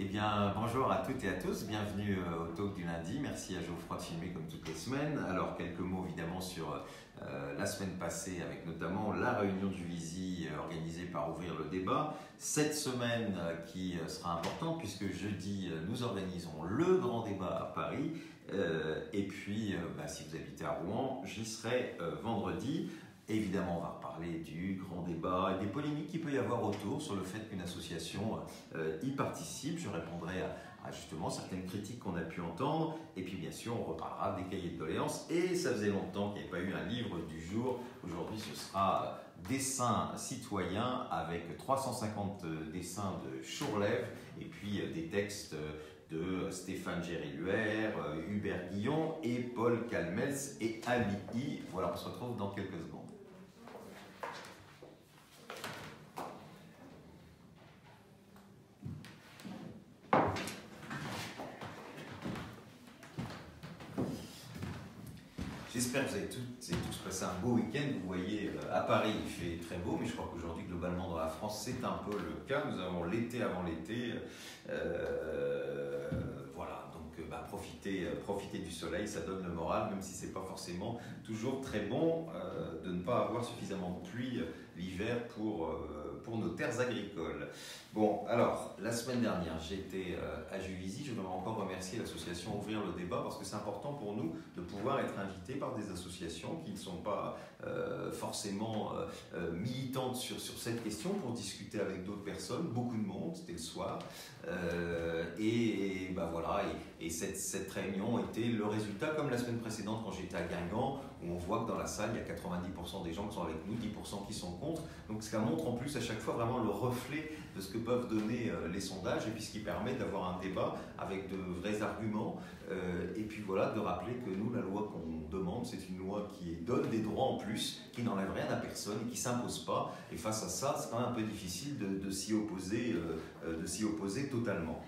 Eh bien, bonjour à toutes et à tous, bienvenue au Talk du lundi. Merci à Geoffroy de filmer comme toutes les semaines. Alors, quelques mots évidemment sur la semaine passée, avec notamment la réunion du Visi organisée par Ouvrir le débat. Cette semaine qui sera importante puisque jeudi, nous organisons le grand débat à Paris. Et puis, si vous habitez à Rouen, j'y serai vendredi. Évidemment, on va reparler du grand débat et des polémiques qu'il peut y avoir autour sur le fait qu'une association y participe. Je répondrai à justement certaines critiques qu'on a pu entendre. Et puis bien sûr, on reparlera des cahiers de doléances. Et ça faisait longtemps qu'il n'y avait pas eu un livre du jour. Aujourd'hui, ce sera Dessins citoyens avec 350 dessins de Chourlève et puis des textes de Stéphane Géry-Luer, Hubert Guillon et Paul Calmels et Ali I. Voilà, on se retrouve dans quelques secondes. J'espère que vous avez tous passé un beau week-end. Vous voyez, à Paris, il fait très beau, mais je crois qu'aujourd'hui, globalement, dans la France, c'est un peu le cas. Nous avons l'été avant l'été. Voilà, donc profitez du soleil, ça donne le moral, même si ce n'est pas forcément toujours très bon de ne pas avoir suffisamment de pluie l'hiver pour nos terres agricoles. Bon, alors, la semaine dernière, j'étais à Juvisy. Je voudrais encore remercier l'association Ouvrir le débat parce que c'est important pour nous de pouvoir être invités par des associations qui ne sont pas forcément militantes sur cette question pour discuter avec d'autres personnes. Beaucoup de monde, c'était le soir. Et cette réunion était le résultat, comme la semaine précédente quand j'étais à Guingamp, où on voit que dans la salle, il y a 90% des gens qui sont avec nous, 10% qui sont contre. Donc ça montre en plus à chaque fois vraiment le reflet de ce que peuvent donner les sondages et puis ce qui permet d'avoir un débat avec de vrais arguments. Et puis voilà, de rappeler que nous, la loi qu'on demande, c'est une loi qui donne des droits en plus, qui n'enlève rien à personne et qui ne s'impose pas. Et face à ça, c'est quand même un peu difficile de s'y opposer totalement.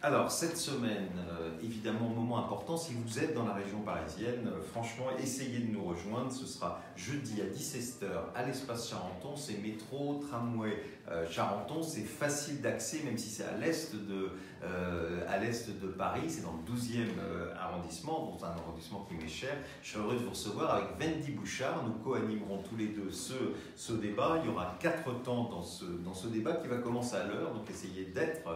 Alors, cette semaine, évidemment, moment important, si vous êtes dans la région parisienne, franchement, essayez de nous rejoindre. Ce sera jeudi à 17h à l'espace Charenton. C'est métro, tramway Charenton. C'est facile d'accès, même si c'est à l'est de Paris. C'est dans le 12e arrondissement, dans un arrondissement qui m'est cher. Je serai heureux de vous recevoir avec Wendy Bouchard. Nous co-animerons tous les deux ce débat. Il y aura 4 temps dans ce débat qui va commencer à l'heure. Donc, essayez d'être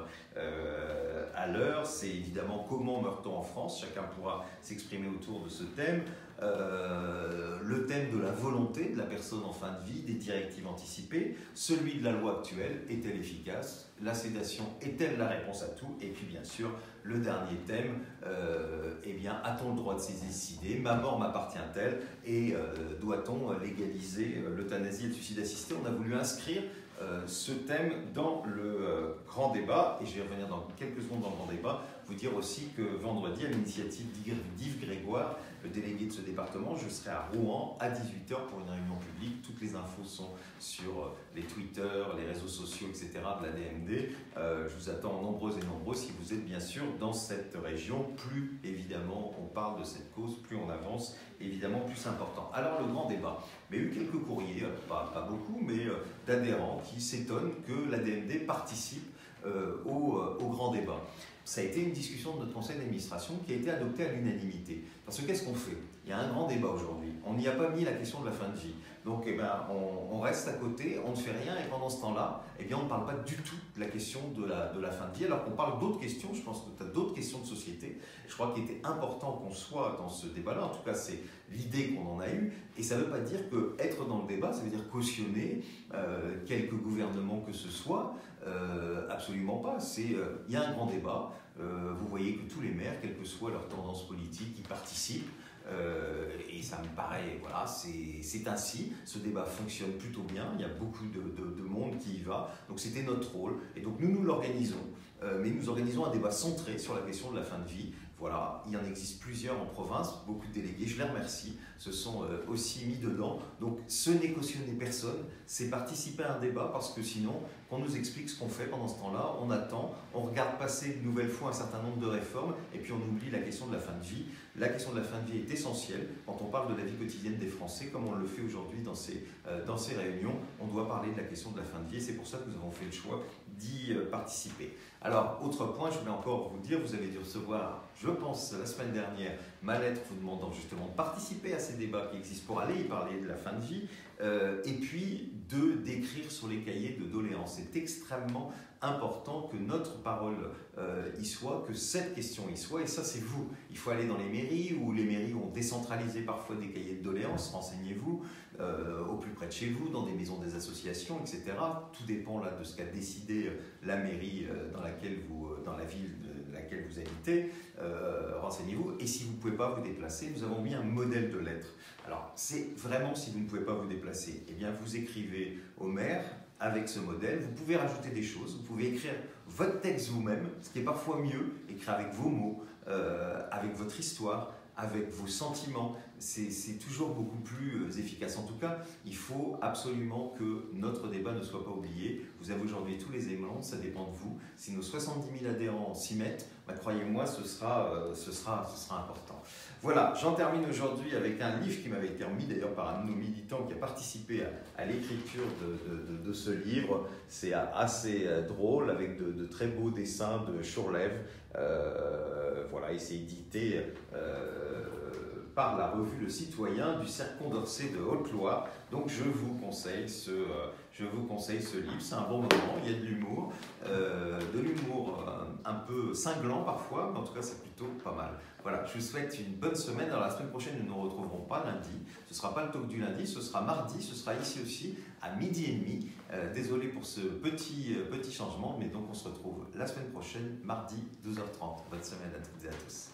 à l'heure. C'est évidemment comment meurt-on en France. Chacun pourra s'exprimer autour de ce thème. Le thème de la volonté de la personne en fin de vie, des directives anticipées, celui de la loi actuelle, est-elle efficace? La sédation est-elle la réponse à tout? Et puis bien sûr, le dernier thème, a-t-on le droit de se décider? Ma mort m'appartient-elle? Et doit-on légaliser l'euthanasie et le suicide assisté? On a voulu inscrire ce thème dans le grand débat, et je vais revenir dans quelques secondes dans le grand débat, vous dire aussi que vendredi, à l'initiative d'Yves Grégoire, le délégué de ce département, je serai à Rouen à 18h pour une réunion publique. Toutes les infos sont sur les Twitter, les réseaux sociaux, etc. de la DMD. Je vous attends nombreux et nombreux si vous êtes bien sûr dans cette région. Plus évidemment on parle de cette cause, plus on avance, évidemment plus c'est important. Alors le grand débat, mais il y a eu quelques courriers, pas beaucoup, mais d'adhérents qui s'étonnent que la DMD participe au grand débat. Ça a été une discussion de notre conseil d'administration qui a été adoptée à l'unanimité. Parce que qu'est-ce qu'on fait? Il y a un grand débat aujourd'hui. On n'y a pas mis la question de la fin de vie. Donc on reste à côté, on ne fait rien, et pendant ce temps-là, on ne parle pas du tout de la question de la fin de vie, alors qu'on parle d'autres questions. Je pense que tu as d'autres questions de société. Je crois qu'il était important qu'on soit dans ce débat-là. En tout cas, c'est l'idée qu'on en a eue. Et ça ne veut pas dire qu'être dans le débat, ça veut dire cautionner quelque gouvernement que ce soit. Absolument pas. Il y a un grand débat. Vous voyez que tous les maires, quelle que soit leur tendance politique, y participent. Et ça me paraît, voilà, c'est ainsi. Ce débat fonctionne plutôt bien. Il y a beaucoup de monde qui y va. Donc c'était notre rôle. Et donc nous l'organisons. Mais nous organisons un débat centré sur la question de la fin de vie. Voilà, il y en existe plusieurs en province, beaucoup de délégués, je les remercie, se sont aussi mis dedans. Donc ce n'est cautionner personne, c'est participer à un débat parce que sinon, qu'on nous explique ce qu'on fait pendant ce temps-là, on attend, on regarde passer une nouvelle fois un certain nombre de réformes et puis on oublie la question de la fin de vie. La question de la fin de vie est essentielle quand on parle de la vie quotidienne des Français, comme on le fait aujourd'hui dans ces réunions. On doit parler de la question de la fin de vie et c'est pour ça que nous avons fait le choix d'y participer. Alors, autre point, je voulais encore vous dire, vous avez dû recevoir, je pense, la semaine dernière, ma lettre vous demandant justement de participer à ces débats qui existent pour aller y parler de la fin de vie, et puis d'écrire sur les cahiers de doléances. C'est extrêmement important que notre parole y soit, que cette question y soit, et ça c'est vous. Il faut aller dans les mairies, où les mairies ont décentralisé parfois des cahiers de doléances, renseignez-vous, au plus près de chez vous, dans des maisons des associations, etc. Tout dépend là de ce qu'a décidé la mairie dans la ville de laquelle vous habitez, renseignez-vous. Et si vous ne pouvez pas vous déplacer, nous avons mis un modèle de lettre. Alors, c'est vraiment, si vous ne pouvez pas vous déplacer, eh bien, vous écrivez au maire avec ce modèle. Vous pouvez rajouter des choses, vous pouvez écrire votre texte vous-même, ce qui est parfois mieux, écrire avec vos mots, avec votre histoire, avec vos sentiments. C'est toujours beaucoup plus efficace. En tout cas, il faut absolument que notre débat ne soit pas oublié. Vous avez aujourd'hui tous les éléments, ça dépend de vous. Si nos 70 000 adhérents s'y mettent, croyez-moi, ce sera important. Voilà, j'en termine aujourd'hui avec un livre qui m'avait été remis d'ailleurs par un de nos militants qui a participé à l'écriture de ce livre. C'est assez drôle, avec de très beaux dessins de Chourlev. Voilà, et c'est édité par la revue Le Citoyen du Cercle Condorcet de Haute-Loire. Donc je vous conseille ce livre, c'est un bon moment, il y a de l'humour un peu cinglant parfois, mais en tout cas c'est plutôt pas mal. Voilà, je vous souhaite une bonne semaine. Alors la semaine prochaine, nous ne nous retrouverons pas lundi, ce ne sera pas le talk du lundi, ce sera mardi, ce sera ici aussi à 12h30. Désolé pour ce petit changement, mais donc on se retrouve la semaine prochaine, mardi 12h30. Bonne semaine à toutes et à tous.